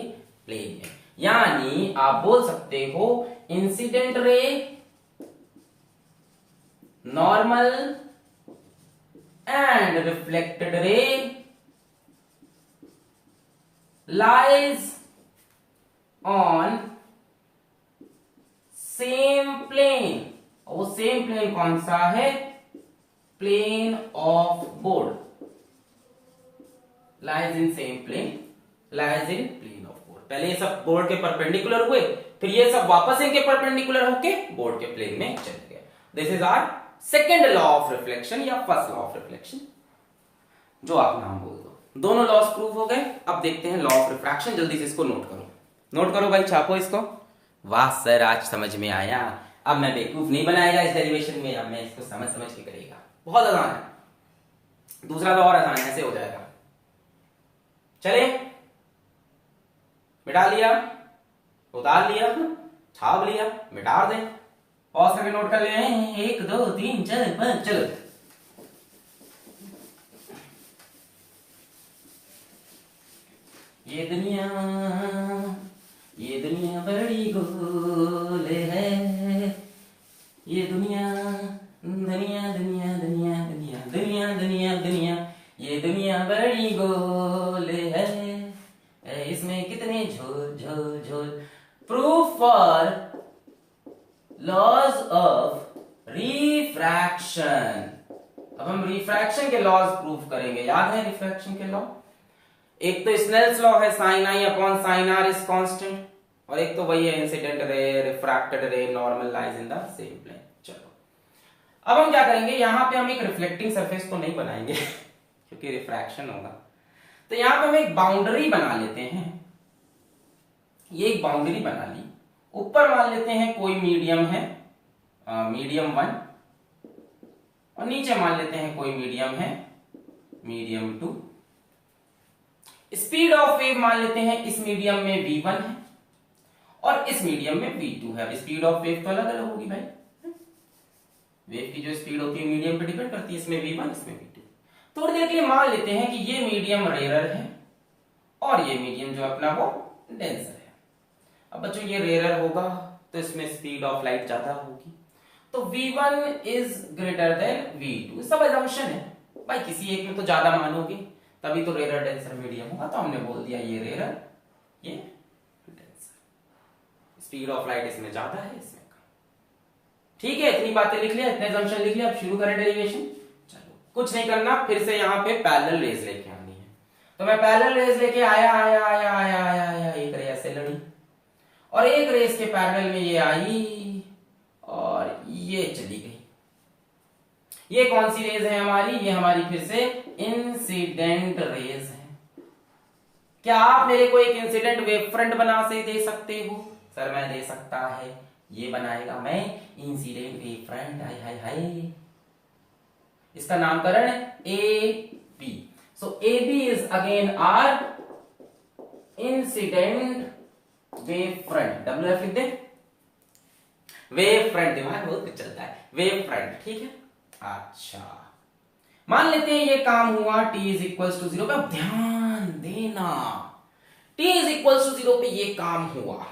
प्लेन में। यानी आप बोल सकते हो incident ray, normal and reflected रे lies on same plane। और वो सेम प्लेन कौन सा है, plane of board. lies in same plane, lies in plane of board। पहले ये सब बोर्ड के परपेंडिकुलर हुए, फिर ये सब वापस इनके परपेंडिकुलर होके बोर्ड के प्लेन में चले गए। This is our second law of reflection या फर्स्ट लॉ ऑफ रिफ्लेक्शन, जो आप नाम बोल दो। दोनों लॉस प्रूव हो गए। अब देखते हैं लॉ ऑफ रिफ्रैक्शन। जल्दी से इसको नोट करो भाई, छापो इसको। वाह सर, आज समझ में आया। अब मैं बेवकूफ नहीं बनाएगा इस डेरिवेशन में, अब मैं इसको समझ के करेगा। बहुत आसान है, दूसरा तो और आसान है, ऐसे हो जाएगा। चले, मिटा लिया, उतार लिया, छाप लिया, मिटा दे, पॉज करके नोट कर ले। 1 2 3 4 5, चलो। ये दुनिया बड़ी गोल है, ये दुनिया दुनिया दुनिया दुनिया दुनिया दुनिया दुनिया दुनिया, ये दुनिया बड़ी गोल है, इसमें कितने झोल झोल झोल। Proof for laws of refraction. अब हम रिफ्रैक्शन के लॉज प्रूफ करेंगे। याद है रिफ्रैक्शन के लॉ? एक तो स्नेल्स लॉ है, sine I upon sine R is constant, और एक तो वही है incident ray, refracted ray, normal lies in the same plane. चलो, अब हम क्या करेंगे, यहां पे हम एक रिफ्लेक्टिंग सरफेस तो नहीं बनाएंगे क्योंकि रिफ्रैक्शन होगा, तो यहां पे हम एक बाउंड्री बना लेते हैं। ये एक बाउंड्री बना ली, ऊपर मान लेते हैं कोई मीडियम है, मीडियम 1, और नीचे मान लेते हैं कोई मीडियम है, मीडियम 2। स्पीड ऑफ वेव मान लेते हैं इस मीडियम में v1 है और इस मीडियम में v2 है। अब स्पीड ऑफ वेव तो अलग अलग होगी भाई, वेव की जो स्पीड होती है मीडियम पे डिपेंड करती है, इसमें v1 इसमें v2। थोड़ी देर के लिए मान लेते हैं कि ये मीडियम रेयर है और ये मीडियम जो अपना वो डेंसर है। अब बच्चों ये रेयर होगा तो इसमें स्पीड ऑफ लाइट ज्यादा होगी, तो v1 is greater than v2। सब assumption है भाई, किसी एक में तो ज्यादा मानोगे तभी तो रेयर डेंसर मीडियम होगा, तो हमने बोल दिया ये रेयर ये डेंसर। स्पीड ऑफ लाइट इसमें ज्यादा है इसमें कम। ठीक है, इतनी बातें लिख लिया, इतने assumption लिख लिया। अब शुरू करें डेरिवेशन। चलो, कुछ नहीं करना, फिर से यहाँ पे पैरेलल रेज लेके आनी है। तो मैं पैरेलल रेज लेके आया, एक रे ऐसे लड़ी और एक रेस के पैरेलल में ये आई और ये चली गई। ये कौन सी रेज है हमारी? ये हमारी फिर से इंसिडेंट रेज है। क्या आप मेरे को एक इंसिडेंट वेव फ्रंट बना से दे सकते हो? सर मैं दे सकता है, ये बनाएगा मैं incident wave front. Hi hi hi, इसका नामकरण A B. So A B is again our incident wave front. WF लिख दे, वेव फ्रंट। दिमाग बहुत कुछ चलता है, वेव फ्रंट। ठीक है, अच्छा मान लेते हैं ये काम हुआ t इज इक्वल टू 0 पे। अब ध्यान देना, t t is equal to 0 पे ये काम हुआ।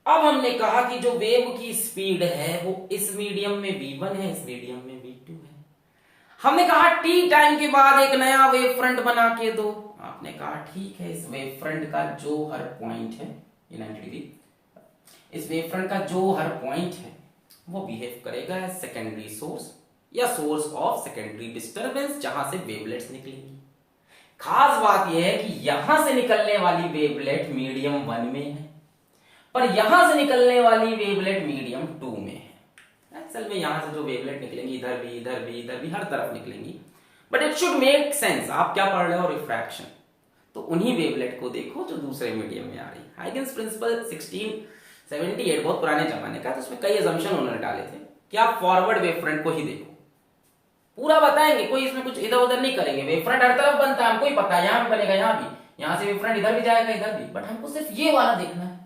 अब हमने कहा कि जो वेव की स्पीड है वो इस मीडियम में v1 है, इस मीडियम में v2 है। हमने कहा t टाइम के बाद एक नया वेव फ्रंट बना के दो। आपने कहा ठीक है, इस वेव फ्रंट का जो हर पॉइंट है, ये 90 डिग्री, इस वेव फ्रंट का जो हर पॉइंट है वो बिहेव करेगा एज सेकेंडरी सोर्स या सोर्स ऑफ सेकेंडरी डिस्टरबेंस, जहां से वेवलेट्स निकलेंगी। खास बात यह है कि यहां से निकलने वाली वेवलेट मीडियम 1 में है, पर यहां से निकलने वाली वेवलेट मीडियम 2 में है। असल में यहां से जो वेवलेट निकलेंगी इधर भी, इधर भी, इधर भी, हर तरफ निकलेंगी, but it should make sense. आप क्या पढ़ रहे हो? रिफ्रैक्शन। तो उन्हीं वेवलेट को देखो जो दूसरे मीडियम में आ रही। हाइगन्स प्रिंसिपल 1678 बहुत पुराने जमाने का, तो उसमें कई असम्पशन उन्होंने डाले थे कि आप फॉरवर्ड वेव फ्रंट को ही देखो, पूरा बताएंगे, कोई इसमें कुछ इधर उधर नहीं करेंगे। वेव फ्रंट हर तरफ बनता है, हमको ही पता है, यहां भी बनेगा, यहां भी, यहां से वेव फ्रंट इधर भी जाएगा, इधर भी, बट हमको सिर्फ ये वाला देखना है।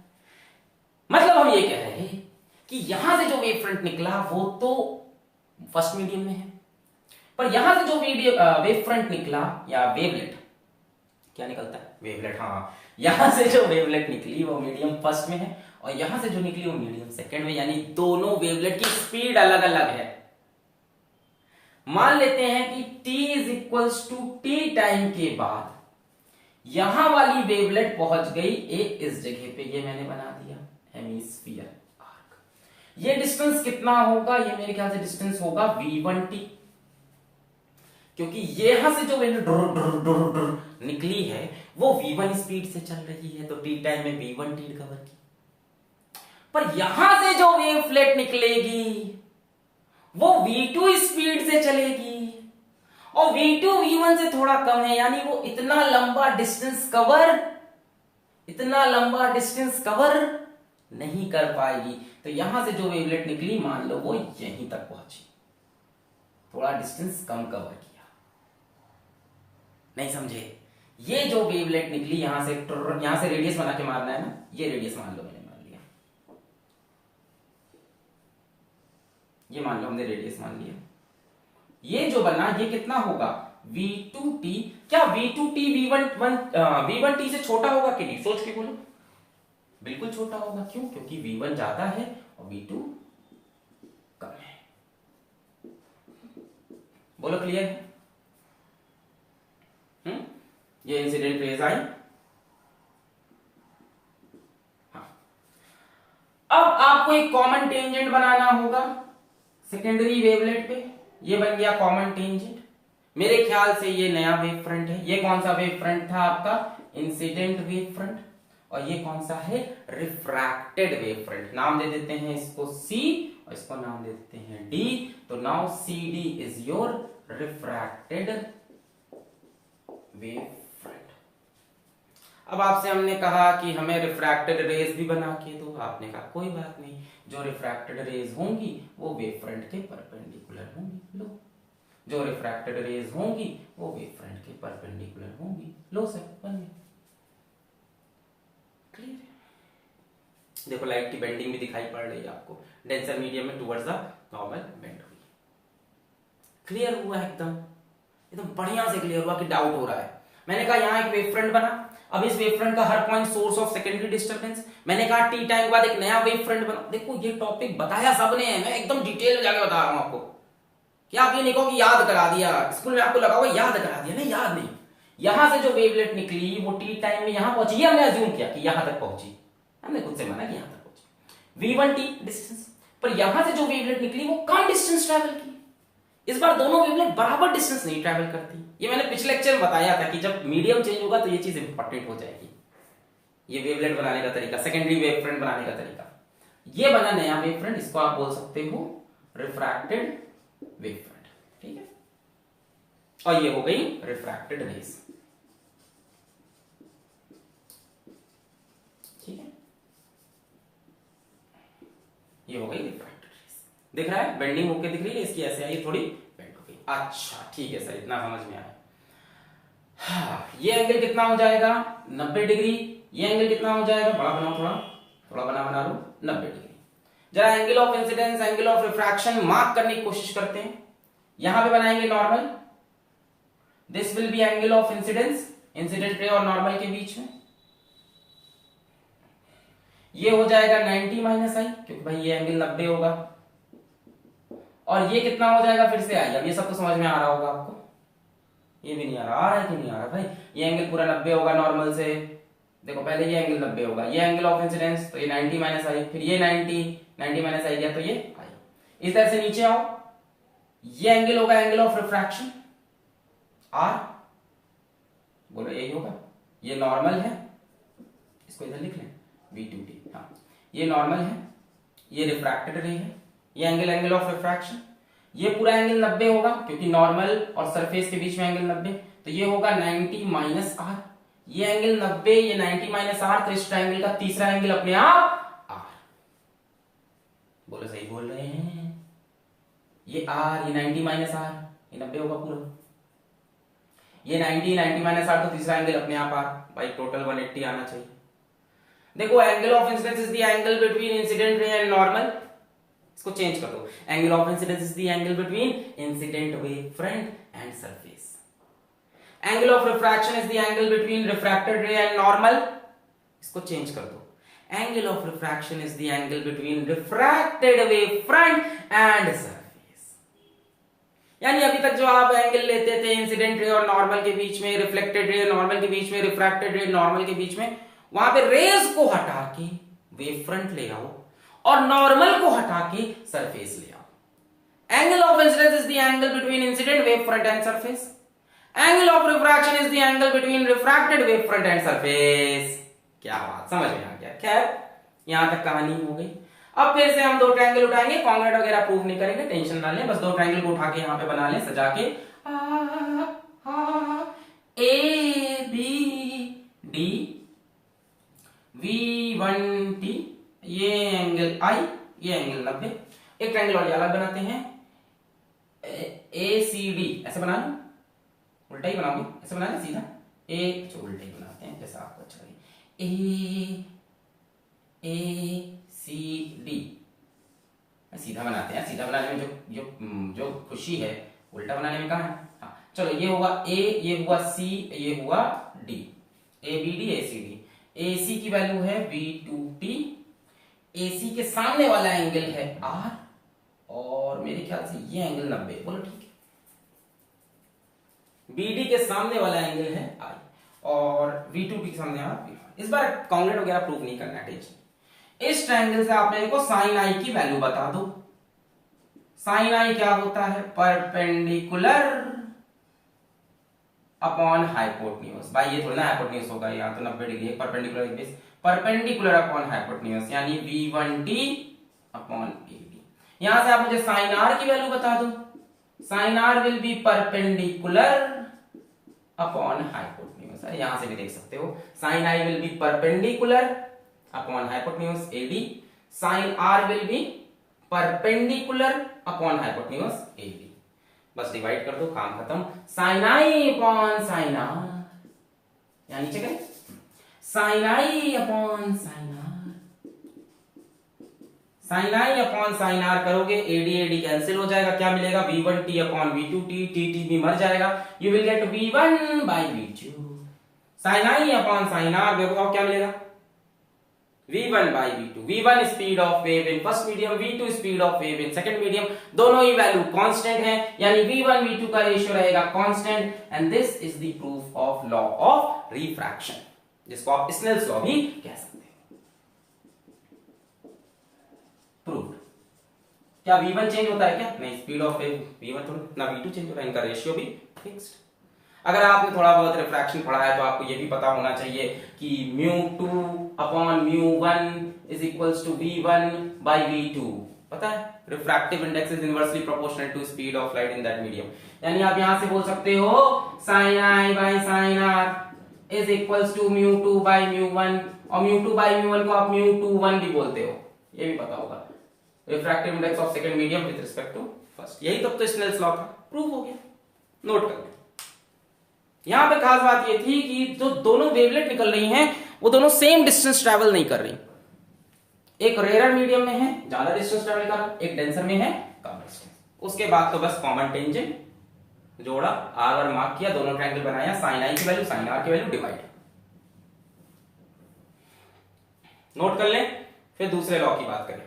मतलब हम ये कह रहे हैं कि यहां से जो वेव फ्रंट निकला वो तो फर्स्ट मीडियम में है, पर यहां से जो वेव फ्रंट निकला या वेवलेट, क्या निकलता है? वेवलेट। हाँ, यहां से जो वेवलेट निकली वो मीडियम फर्स्ट में है, और यहां से जो निकली वो मीडियम सेकंड में, यानी दोनों वेवलेट की स्पीड अलग अलग है। मान लेते हैं कि t is equal to t time के बाद यहां वाली वेवलेट पहुंच गई इस जगह पे, ये मैंने बना दिया हेमिस्फीयर आर्क। ये डिस्टेंस कितना होगा? ये मेरे ख्याल से डिस्टेंस होगा v1t, क्योंकि यहां से जो वेव निकली है वो v1 स्पीड से चल रही है, तो t टाइम में v1t रिकवर की। पर यहां से जो वेवलेट निकलेगी वो v2 स्पीड से चलेगी, और v2 v1 से थोड़ा कम है, यानी वो इतना लंबा डिस्टेंस कवर नहीं कर पाएगी। तो यहां से जो वेवलेट निकली, मान लो वो यहीं तक पहुंची, थोड़ा डिस्टेंस कम कवर किया। नहीं समझे? ये जो वेवलेट निकली यहां से रेडियस बना के मारना है ना, ये रेडियस मान लो मैंने मान लिया, ये मान लो हमने रेडियस मान लिया। ये जो बना ये कितना होगा? v2t। क्या v2t v1t से छोटा होगा कि नहीं? सोच के बोलो। बिल्कुल छोटा होगा। क्यों? क्योंकि v1 ज्यादा है और v2 कम है। बोलो क्लियर है? ये इंसिडेंट रेज आई। हाँ, अब आपको एक कॉमन टेंजेंट बनाना होगा सेकेंडरी वेवलेट पे। ये बन गया कॉमन टेंजेंट। मेरे ख्याल से ये नया वेव फ्रंट है। ये कौन सा वेव फ्रंट था आपका? Incident wave front. और ये कौन सा है? Refracted wave front. नाम दे देते हैं इसको C और इसको नाम दे देते हैं D। तो now CD is your refracted wave front. अब आपसे हमने कहा कि हमें रिफ्रैक्टेड रेज भी बना के दो। आपने कहा कोई बात नहीं, जो रिफ्रैक्टेड रेज होंगी वो वेव फ्रंट के परपेंडिकुलर होंगी। लो, जो रिफ्रैक्टेड रेज होंगी वो वेव फ्रंट के परपेंडिकुलर होंगी। लो सर, बन गया। क्लियर है? देखो लाइट की बेंडिंग भी दिखाई पड़ रही है आपको, डेंसर मीडियम में टुवर्ड्स द नॉर्मल बेंड हुई। क्लियर हुआ? एकदम एकदम बढ़िया से क्लियर हुआ कि डाउट हो रहा है। मैंने कहा यहां एक वेव फ्रंट बना। अब इस वेव फ्रंट का हर point source of secondary disturbance. मैंने कहा टी टाइम के बाद एक नया वेव फ्रंट बना। देखो ये टॉपिक बताया सबने है, मैं एकदम डिटेल में जाके बता रहा हूं आपको। क्या आप ये नहीं कहो कि याद करा दिया, स्कूल में आपको लगा हुआ याद करा दिया। नहीं, याद नहीं। यहां से जो वेवलेट निकली वो टी टाइम में यहां पहुंची। ये हमने अज्यूम किया कि यहां तक पहुंची, हमने खुद से माना कि यहां तक पहुंची। v1t डिस्टेंस, पर यहां से जो वेवलेट निकली वो कम डिस्टेंस ट्रैवल की। इस बार दोनों वेवलेट बराबर डिस्टेंस नहीं ट्रैवल करती। ये मैंने पिछले लेक्चर में बताया था कि जब मीडियम चेंज होगा तो ये चीज इंपॉर्टेंट हो जाएगी। ये वेवलेट बनाने का तरीका, सेकेंडरी वेव फ्रंट बनाने का तरीका। ये बना नया वेव फ्रंट, इसको आप बोल सकते हो रिफ्रैक्टेड वेव फ्रंट। ठीक है, और ये हो गई रिफ्रैक्टेड रेज। ठीक है, ये हो गई रिफ्रैक्टेड रेज। दिख रहा है? बेंडिंग होके दिख रही है, इसकी ऐसे आई, थोड़ी बेंड हो गई। अच्छा ठीक है सर, इतना समझ में आया। हाँ, ये एंगल कितना हो जाएगा? 90 डिग्री। ये एंगल कितना हो जाएगा? बड़ा बनाओ, थोड़ा बना लो, 90 डिग्री। जरा angle of incidence, angle of refraction mark करने की कोशिश करते हैं। यहां पे बनाएंगे normal, this will be angle of incidence incident ray और नॉर्मल के बीच में, ये हो जाएगा 90 माइनस आई, क्योंकि भाई ये एंगल 90 होगा, और ये कितना हो जाएगा फिर से आई। अब ये सब तो समझ में आ रहा होगा आपको, ये भी नहीं आ रहा है कि नहीं आ रहा भाई, ये एंगल पूरा 90 होगा नॉर्मल से। देखो पहले ये एंगल 90 होगा, ये एंगल ऑफ इंसिडेंस, तो ये 90 माइनस आई, फिर ये 90 माइनस आई गया तो ये आई। इस तरह से नीचे आओ, ये एंगल होगा एंगल ऑफ रिफ्रैक्शन आर, बोलो यही होगा। ये नॉर्मल है, इसको इधर लिख लें V2T, हाँ ये नॉर्मल है, ये रिफ्रैक्टेड रे है, ये एंगल ऑफ रिफ्रैक्शन, ये पूरा एंगल 90 होगा क्योंकि नॉर्मल और सरफेस के बीच में एंगल 90, तो ये होगा 90 माइनस आर, ये एंगल 90, ये 90 माइनस आर, तो इस ट्रायंगल का तीसरा एंगल अपने आप आर। बोलो सही बोल रहे हैं, ये आर, ये 90 माइनस आर, ये 90 होगा पूरा, ये 90 माइनस आर, तो तीसरा एंगल अपने आप आर, भाई टोटल 180 आना चाहिए। देखो angle of incidence is the angle between incident ray and normal, इसको चेंज कर दो, angle of incidence is the angle between incident wave front and surface. Angle of refraction is the angle between refracted ray and normal, इसको change कर दो, angle of refraction is the angle between refracted wave front and surface. यानी अभी तक जो आप angle लेते थे इंसिडेंट रे और नॉर्मल के बीच में, रिफ्लेक्टेड रे नॉर्मल के बीच में, रिफ्रैक्टेड रे नॉर्मल के बीच में, वहां पे रेज को हटा के वेव फ्रंट ले आओ और नॉर्मल को हटा के सरफेस ले आओ। Angle of incidence is the angle between incident wave front and surface, angle of refraction is the angle between refracted wave front and surface. क्या बात, समझ में आ गया? खैर यहां तक कहानी हो गई। अब फिर से हम दो ट्रायंगल उठाएंगे, कॉन्ग्रुएंट वगैरह प्रूव नहीं करेंगे, टेंशन ना लें, बस दो ट्रायंगल को उठा के यहां पे बना लें सजा के, ए बी डी V1T, ये एंगल I, ये एंगल 90। एक ट्रायंगल और अलग बनाते हैं, ACD, ऐसे बना लो, उल्टा ही बनाओगे, ऐसे बना लें सीधा, उल्टा ही बनाते हैं जैसा आपको अच्छा लगे, ACD, सीधा बनाते हैं, सीधा बनाने में जो खुशी है उल्टा बनाने में कहाँ है। हाँ चलो, ये होगा A, ये हुआ C, ये हुआ D, ABD ACD। AC की वैल्यू है V2T, AC के सामने वाला एंगल है R, और मेरे ख्याल से ये एंगल 90, बोलो ठीक है। BD के सामने वाला एंगल है I, और V2T के सामने R। इस बार कॉन्ग्रुएंट वगैरह प्रूव नहीं करना, टेंशन। इस ट्रायंगल से आप मेरे को साइन I की वैल्यू बता दो। साइन I क्या होता है? Perpendicular upon hypotenuse. भाई ये थोड़ा ना हाइपोटेन्यूज होगा, यहाँ तो 90 डिग्री है, perpendicular base, perpendicular upon hypotenuse, यानी V1T अपॉन AB। यहां से आप मुझे साइन R की वैल्यू बता दो। Sine R will be perpendicular upon hypotenuse, यहां से भी देख सकते हो, sine I will be perpendicular upon hypotenuse AD, sine R will be perpendicular upon hypotenuse AB। बस डिवाइड कर दो, काम खत्म। Sine I upon sine R, यानी नीचे करें, sine I upon sine R, sine I upon sine R करोगे, AD cancel हो जाएगा, क्या मिलेगा? V1T अपॉन V2T, TT भी मर जाएगा, you will get V1 by V2। Sine I upon sine R देखो क्या मिलेगा? V1 by V2। V1 speed of wave in first medium, V2 speed of wave in second medium, दोनों ही value constant है, यानी V1 V2 का ratio रहेगा constant, and this is the proof of law of refraction, जिसको आप Snell's law भी कह सकते हैं। प्रूव्ड। क्या V1 चेंज होता है क्या? नहीं, स्पीड ऑफ वेव V1 थोड़ा ना V2 चेंज होता है, इनका रेशियो भी फिक्स्ड। अगर आपने थोड़ा बहुत रिफ्रैक्शन पढ़ा है तो आपको ये भी पता होना चाहिए कि μ2 upon μ1 is equals to V1 by V2। पता है, refractive index is inversely proportional to speed of light in that medium. यानी आप यहां से बोल सकते हो sine I by sine R is equals to μ2 by μ1, और μ2 बाई μ1 को आप μ21 भी बोलते हो, ये भी पता होगा। Refractive index of second medium with respect to first, यही तब तो स्नेल्स लॉ था, प्रूव हो गया। नोट कर, यहां पे खास बात ये थी कि जो दोनों वेवलेट निकल रही हैं वो दोनों सेम डिस्टेंस ट्रैवल नहीं कर रही। एक रेयर मीडियम में है, ज्यादा डिस्टेंस ट्रैवल कर रहा, एक डेंसर में है कम डिस्टेंस। उसके बाद तो बस कॉमन टेंजेंट, जोड़ा, आर और मार्क किया, दोनों ट्रायंगल बनाया, साइन आई की वैल्यू साइन आर की वैल्यू डिवाइड। नोट कर लें, फिर दूसरे लॉ की बात करें।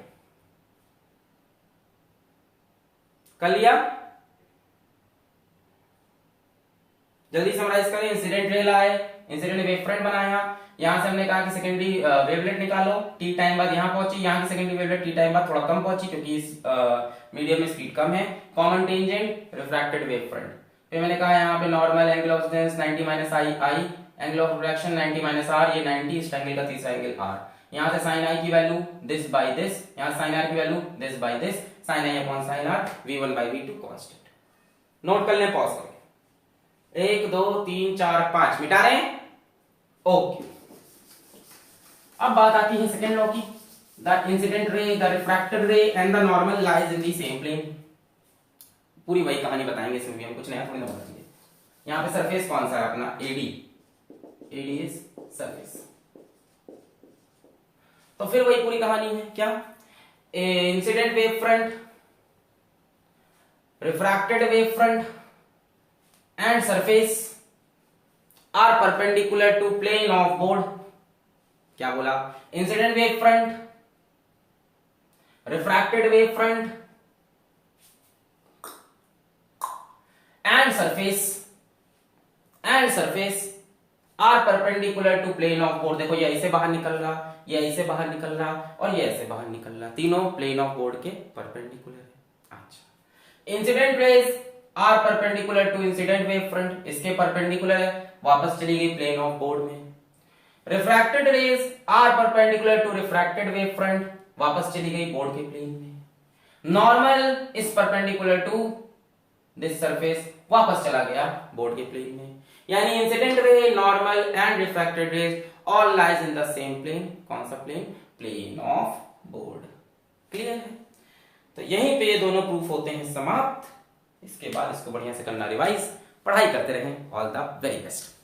कर लिया? जल्दी समराइज करें। इंसिडेंट रे लाए, इंसिडेंट वेव फ्रंट बनाया, यहां से हमने कहा कि सेकेंडरी वेवलेट निकालो, टी टाइम बाद यहां पहुंची, यहां की सेकेंडरी वेवलेट टी टाइम बाद थोड़ा कम पहुंची क्योंकि इस मीडियम में स्पीड कम है। Common tangent refracted wave front. फिर मैंने कहा यहाँ पे normal angle of incidence 90 minus I I, angle of refraction 90 minus R, ये 90, इस एंगल का तीसरा एंगल आर। यहां से साइन आई की वैल्यू दिस बाय दिस, यहां साइन आर की value this by this, sine I upon sine R, v1 by v2 constant. Note कर लें पॉज करके। 1 2 3 4 5 मिटा रहे हैं, ओके। अब बात आती है सेकेंड लॉ की। The incident ray, the refracted ray and the normal lies in the same plane. पूरी वही कहानी बताएंगे, इसमें भी हम कुछ नया थोड़ी ना बताएंगे। यहां पे सरफेस कौन सा है अपना, एडी, एडी इज सरफेस। तो फिर वही पूरी कहानी है क्या, incident wave front, refracted wave front and surface are perpendicular to plane of board. क्या बोला, incident wave front, refracted wave front and surface are perpendicular to plane of board. देखो ये ऐसे बाहर निकल रहा, ये ऐसे बाहर निकल रहा और ये ऐसे बाहर निकल रहा, तीनों प्लेन ऑफ बोर्ड के परपेंडिकुलर है। अच्छा, incident rays are perpendicular to incident wave front, इसके परपेंडिकुलर है, वापस चली गई प्लेन ऑफ बोर्ड में। Refracted rays are perpendicular to refracted wave front, वापस चली गई बोर्ड के प्लेन में। Normal is perpendicular to this surface, वापस चला गया बोर्ड के प्लेन में। यानी incident ray, normal and refracted rays all lies in the same plane. कौन सा plane, plane of board. Clear है? तो यहीं पे ये दोनों प्रूफ होते हैं समाप्त। इसके बाद इसको बढ़िया से करना रिवाइज, पढ़ाई करते रहें। All the very best.